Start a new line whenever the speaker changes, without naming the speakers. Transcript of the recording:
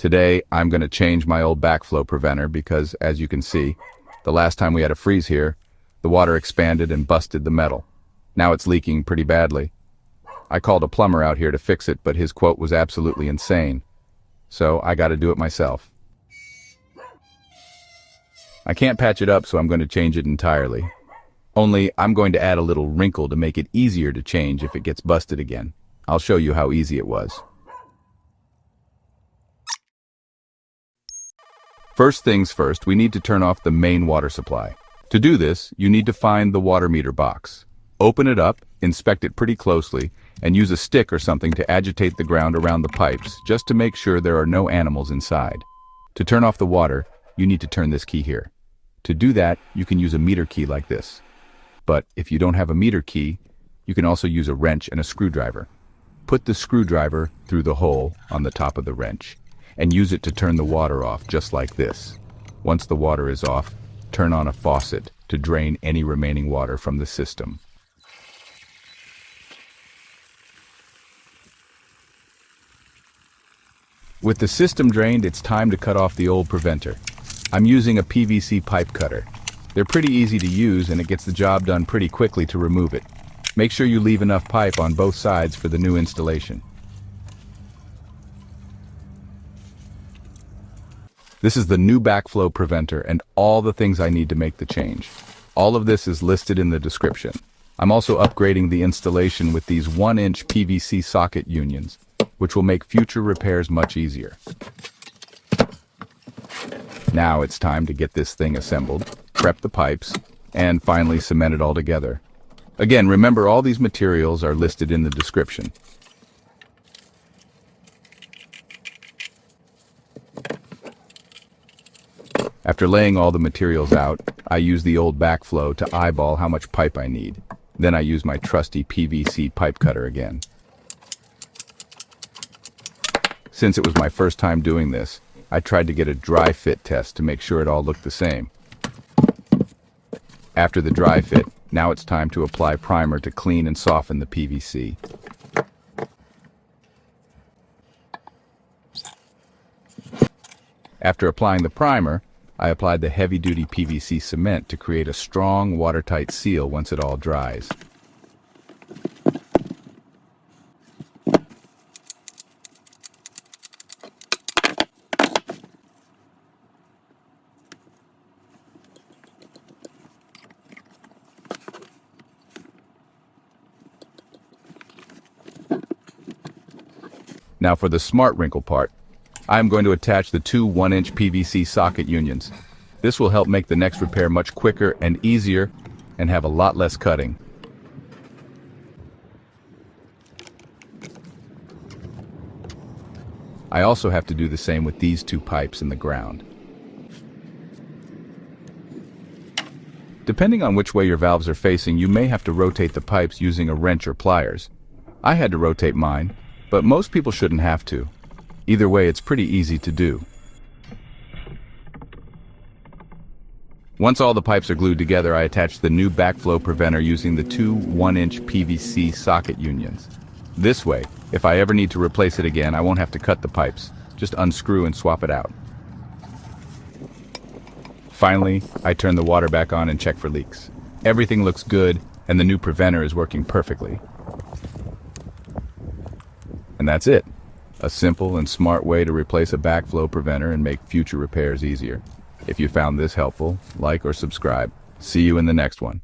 Today, I'm going to change my old backflow preventer because, as you can see, the last time we had a freeze here, the water expanded and busted the metal. Now it's leaking pretty badly. I called a plumber out here to fix it, but his quote was absolutely insane. So I got to do it myself. I can't patch it up, so I'm going to change it entirely. Only, I'm going to add a little wrinkle to make it easier to change if it gets busted again. I'll show you how easy it was. First things first, we need to turn off the main water supply. To do this, you need to find the water meter box. Open it up, inspect it pretty closely, and use a stick or something to agitate the ground around the pipes, just to make sure there are no animals inside. To turn off the water, you need to turn this key here. To do that, you can use a meter key like this. But if you don't have a meter key, you can also use a wrench and a screwdriver. Put the screwdriver through the hole on the top of the wrench, and use it to turn the water off, just like this. Once the water is off, turn on a faucet to drain any remaining water from the system. With the system drained, it's time to cut off the old preventer. I'm using a PVC pipe cutter. They're pretty easy to use, and it gets the job done pretty quickly to remove it. Make sure you leave enough pipe on both sides for the new installation. This is the new backflow preventer and all the things I need to make the change. All of this is listed in the description. I'm also upgrading the installation with these 1-inch PVC socket unions, which will make future repairs much easier. Now it's time to get this thing assembled, prep the pipes, and finally cement it all together. Again, remember all these materials are listed in the description. After laying all the materials out, I use the old backflow to eyeball how much pipe I need. Then I use my trusty PVC pipe cutter again. Since it was my first time doing this, I tried to get a dry fit test to make sure it all looked the same. After the dry fit, now it's time to apply primer to clean and soften the PVC. After applying the primer, I applied the heavy-duty PVC cement to create a strong, watertight seal once it all dries. Now for the smart wrinkle part. I'm going to attach the two 1-inch PVC socket unions. This will help make the next repair much quicker and easier and have a lot less cutting. I also have to do the same with these two pipes in the ground. Depending on which way your valves are facing, you may have to rotate the pipes using a wrench or pliers. I had to rotate mine, but most people shouldn't have to. Either way, it's pretty easy to do. Once all the pipes are glued together, I attach the new backflow preventer using the two 1-inch PVC socket unions. This way, if I ever need to replace it again, I won't have to cut the pipes. Just unscrew and swap it out. Finally, I turn the water back on and check for leaks. Everything looks good, and the new preventer is working perfectly. And that's it. A simple and smart way to replace a backflow preventer and make future repairs easier. If you found this helpful, like or subscribe. See you in the next one.